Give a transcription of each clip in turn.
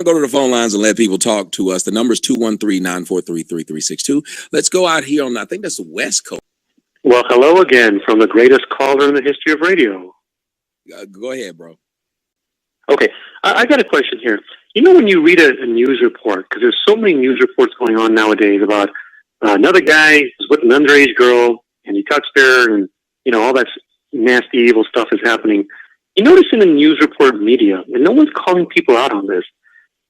Go to the phone lines and let people talk to us. The number is 213-943-3362. Let's go out here on, I think that's the West Coast. Well, hello again from the greatest caller in the history of radio. Go ahead, bro. Okay, I got a question here. You know when you read a news report, because there's so many news reports going on nowadays about another guy who's with an underage girl, and he touched her, and, all that nasty, evil stuff is happening. You notice in the news report media, and no one's calling people out on this,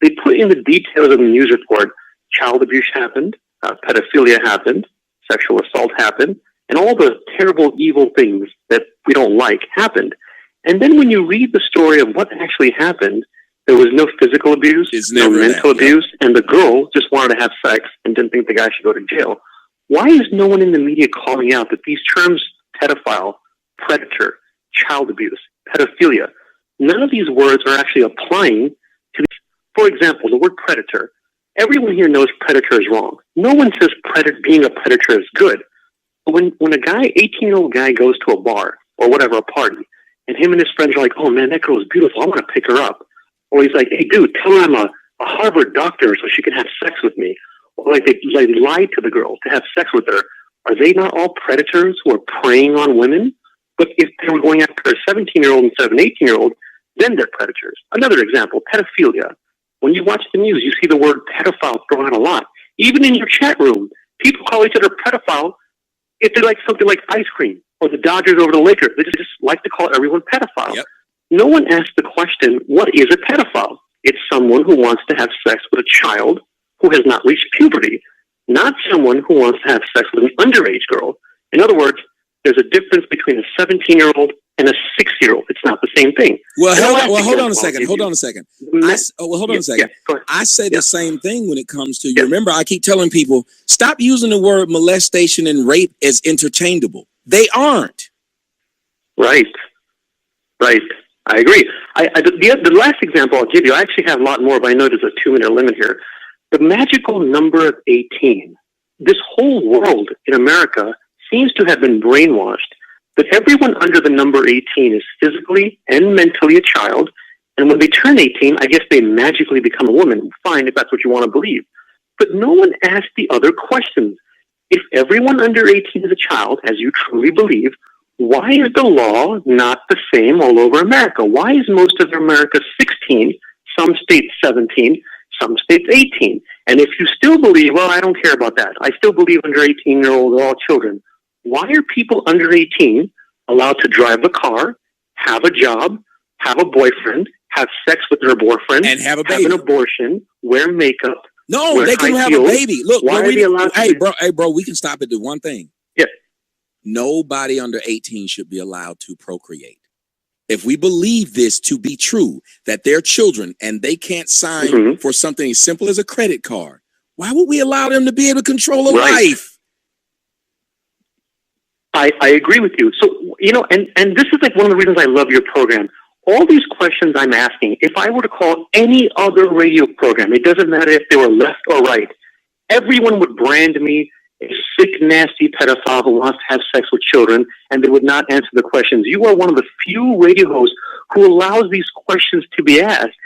they put in the details of the news report, child abuse happened, pedophilia happened, sexual assault happened, and all the terrible, evil things that we don't like happened. And then when you read the story of what actually happened, there was no physical abuse, no mental abuse, and the girl just wanted to have sex and didn't think the guy should go to jail. Why is no one in the media calling out that these terms, pedophile, predator, child abuse, pedophilia, none of these words are actually applying to these? For example, the word predator. Everyone here knows predator is wrong. No one says being a predator is good. But when a guy, 18-year-old guy, goes to a bar or whatever, a party, and him and his friends are like, oh man, that girl is beautiful, I want to pick her up. Or he's like, hey dude, tell her I'm a Harvard doctor so she can have sex with me. Or like they lied to the girl to have sex with her. Are they not all predators who are preying on women? But if they were going after a 17-year-old instead of an 18-year-old, then they're predators. Another example, pedophilia. When you watch the news, you see the word pedophile thrown out a lot. Even in your chat room, people call each other pedophile if they like something like ice cream or the Dodgers over the Lakers. They just like to call everyone pedophile. Yep. No one asks the question, what is a pedophile? It's someone who wants to have sex with a child who has not reached puberty, not someone who wants to have sex with an underage girl. In other words, there's a difference between a 17-year-old and a 6-year-old. It's not the same thing. Well, hold on a second. I say the same thing when it comes to, you remember, I keep telling people, stop using the word molestation and rape as interchangeable. They aren't. Right. I agree. The last example I'll give you, I actually have a lot more, but I know there's a 2-minute limit here. The magical number of 18. This whole world in America seems to have been brainwashed that everyone under the number 18 is physically and mentally a child, and when they turn 18, I guess they magically become a woman. Fine, if that's what you want to believe. But no one asks the other questions. If everyone under 18 is a child, as you truly believe, why is the law not the same all over America? Why is most of America 16, some states 17, some states 18? And if you still believe, well, I don't care about that. I still believe under 18-year-olds are all children. Why are people under 18 allowed to drive a car, have a job, have a boyfriend, have sex with their boyfriend, and have a baby, have an abortion, wear makeup? No, they can have a baby. Look, bro, we can stop at the one thing. Yeah. Nobody under 18 should be allowed to procreate. If we believe this to be true, that they're children and they can't sign for something as simple as a credit card, why would we allow them to be able to control a life? I agree with you. So, and this is like one of the reasons I love your program. All these questions I'm asking, if I were to call any other radio program, it doesn't matter if they were left or right, everyone would brand me a sick, nasty pedophile who wants to have sex with children, and they would not answer the questions. You are one of the few radio hosts who allows these questions to be asked.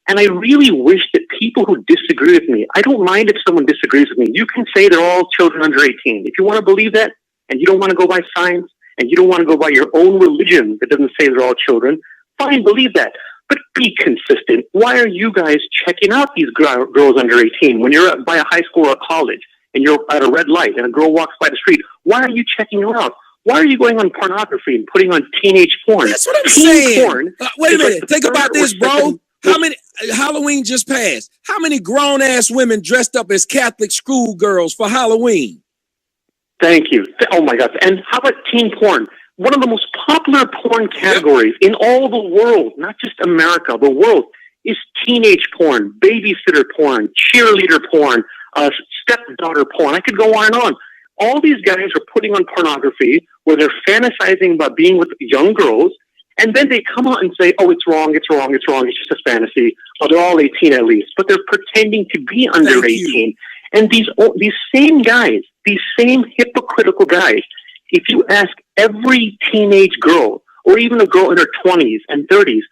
And I really wish that people who disagree with me, I don't mind if someone disagrees with me. You can say they're all children under 18. If you want to believe that, and you don't want to go by science, and you don't want to go by your own religion that doesn't say they're all children, fine, believe that. But be consistent. Why are you guys checking out these girls under 18 when you're by a high school or a college and you're at a red light and a girl walks by the street? Why are you checking her out? Why are you going on pornography and putting on teenage porn? That's what I'm saying. Porn wait a minute. Think about this, bro. How many Halloween just passed? How many grown-ass women dressed up as Catholic schoolgirls for Halloween? Thank you. Oh, my God. And how about teen porn? One of the most popular porn categories in all the world, not just America, the world, is teenage porn, babysitter porn, cheerleader porn, stepdaughter porn. I could go on and on. All these guys are putting on pornography where they're fantasizing about being with young girls, and then they come out and say, oh, it's wrong, it's just a fantasy. Oh, they're all 18 at least. But they're pretending to be under 18. And these same guys, these same hypocritical guys, if you ask every teenage girl, or even a girl in her 20s and 30s,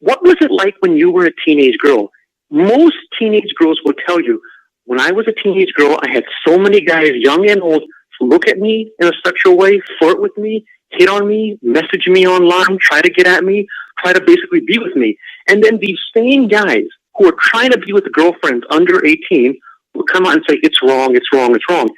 what was it like when you were a teenage girl? Most teenage girls will tell you, when I was a teenage girl, I had so many guys, young and old, look at me in a sexual way, flirt with me, hit on me, message me online, try to get at me, try to basically be with me. And then these same guys who are trying to be with girlfriends under 18 will come out and say, it's wrong, it's wrong, it's wrong.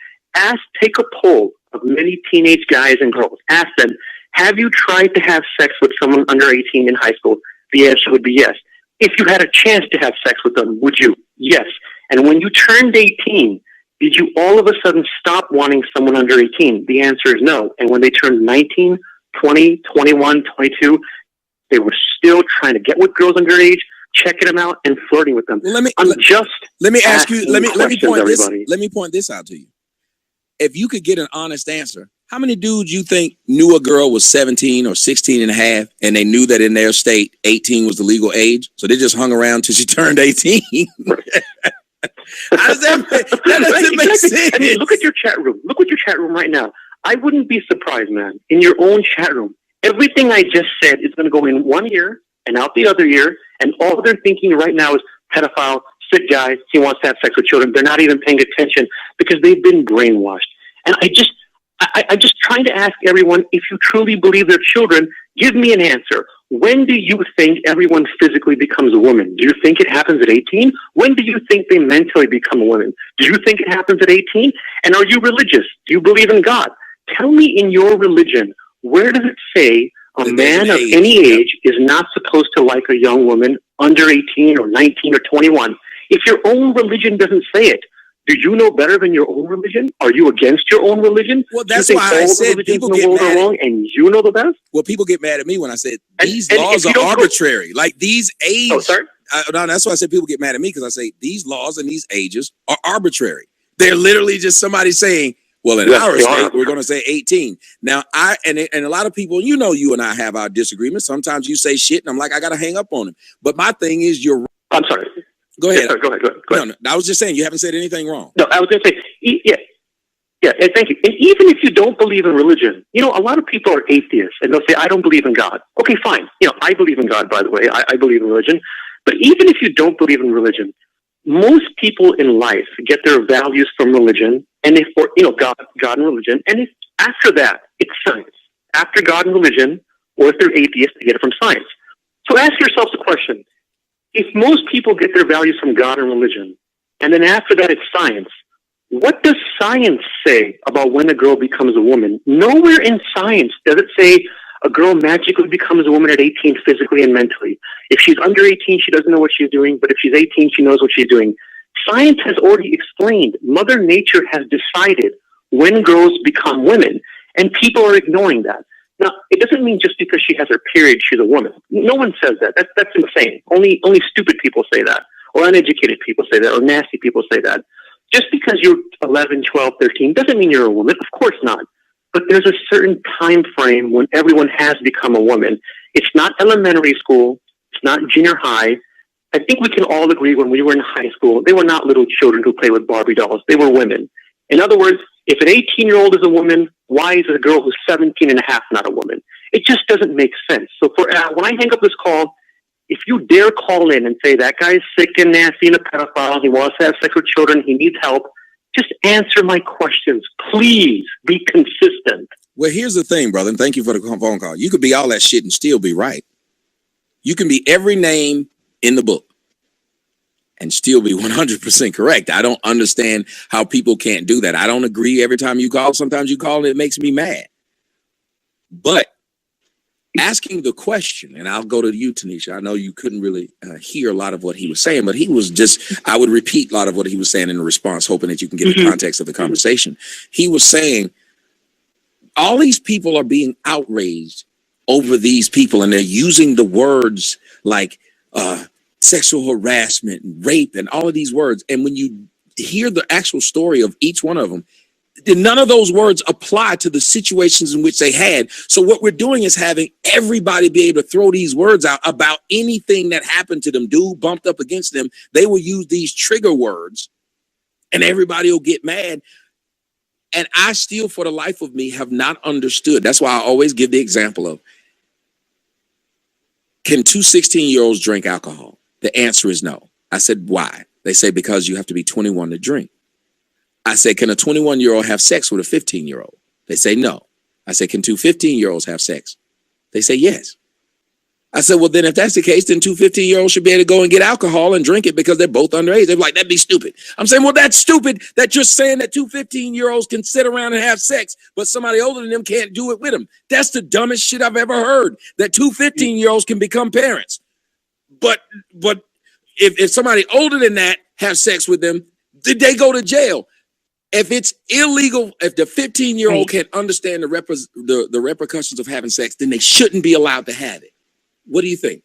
Take a poll of many teenage guys and girls. Ask them, have you tried to have sex with someone under 18 in high school? The answer would be yes. If you had a chance to have sex with them, would you? Yes. And when you turned 18, did you all of a sudden stop wanting someone under 18? The answer is no. And when they turned 19, 20, 21, 22, they were still trying to get with girls underage, checking them out, and flirting with them. Well, let me ask you. Let me point this out to you. If you could get an honest answer, how many dudes you think knew a girl was 17 or 16 and a half, and they knew that in their state 18 was the legal age, so they just hung around till she turned 18? How does that doesn't make sense? I mean, look at your chat room. Look at your chat room right now. I wouldn't be surprised, man. In your own chat room, everything I just said is going to go in one ear and out the other ear, and all they're thinking right now is pedophile, sick guy, he wants to have sex with children. They're not even paying attention because they've been brainwashed. And I'm just trying to ask everyone, if you truly believe they're children, give me an answer. When do you think everyone physically becomes a woman? Do you think it happens at 18? When do you think they mentally become a woman? Do you think it happens at 18? And are you religious? Do you believe in God? Tell me, in your religion, where does it say a man of any age is not supposed to like a young woman under 18 or 19 or 21? If your own religion doesn't say it, do you know better than your own religion? Are you against your own religion? Well, that's why I said people get mad are wrong and you know the best? Well, people get mad at me when I said these laws are arbitrary. Like these age. Oh, sorry? No, that's why I said people get mad at me, because I say these laws and these ages are arbitrary. They're literally just somebody saying, well, in our state, we're going to say 18. Now, and a lot of people, you and I have our disagreements. Sometimes you say shit and I'm like, I got to hang up on him. But my thing is, I'm sorry. Go ahead. Go ahead. No, I was just saying, you haven't said anything wrong. No, I was going to say, yeah, and thank you. And even if you don't believe in religion, a lot of people are atheists, and they'll say, I don't believe in God. Okay, fine. I believe in God, by the way. I believe in religion. But even if you don't believe in religion, most people in life get their values from religion, and God and religion. And if after that, it's science. After God and religion, or if they're atheists, they get it from science. So ask yourselves the question. If most people get their values from God and religion, and then after that it's science, what does science say about when a girl becomes a woman? Nowhere in science does it say a girl magically becomes a woman at 18 physically and mentally. If she's under 18, she doesn't know what she's doing, but if she's 18, she knows what she's doing. Science has already explained. Mother Nature has decided when girls become women, and people are ignoring that. Now, it doesn't mean just because she has her period, she's a woman. No one says that. That's insane. Only stupid people say that, or uneducated people say that, or nasty people say that. Just because you're 11, 12, 13 doesn't mean you're a woman. Of course not. But there's a certain time frame when everyone has become a woman. It's not elementary school. It's not junior high. I think we can all agree when we were in high school, they were not little children who played with Barbie dolls. They were women. In other words, if an 18-year-old is a woman, why is a girl who's 17 and a half not a woman? It just doesn't make sense. So when I hang up this call, if you dare call in and say that guy's sick and nasty and a pedophile, he wants to have sex with children, he needs help, just answer my questions. Please be consistent. Well, here's the thing, brother, and thank you for the phone call. You could be all that shit and still be right. You can be every name in the book and still be 100% correct. I don't understand how people can't do that. I don't agree every time you call. Sometimes you call and it makes me mad. But asking the question, and I'll go to you, Tanisha. I know you couldn't really hear a lot of what he was saying, but he was I would repeat a lot of what he was saying in the response, hoping that you can get the context of the conversation. He was saying, all these people are being outraged over these people, and they're using the words like sexual harassment and rape and all of these words. And when you hear the actual story of each one of them, none of those words apply to the situations in which they had. So what we're doing is having everybody be able to throw these words out about anything that happened to them. Dude bumped up against them. They will use these trigger words and everybody will get mad. And I still, for the life of me, have not understood. That's why I always give the example of, can two 16-year-olds drink alcohol? The answer is no. I said, why? They say because you have to be 21 to drink. I say, can a 21-year-old have sex with a 15-year-old? They say no. I say, can two 15-year-olds have sex? They say yes. I said, well, then if that's the case, then two 15-year-olds should be able to go and get alcohol and drink it because they're both underage. They're like, that'd be stupid. I'm saying, well, that's stupid that you're saying that two 15-year-olds can sit around and have sex, but somebody older than them can't do it with them. That's the dumbest shit I've ever heard, that two 15-year-olds can become parents. But if somebody older than that have sex with them, did they go to jail? If it's illegal, if the 15-year-old can't understand the repercussions of having sex, then they shouldn't be allowed to have it. What do you think?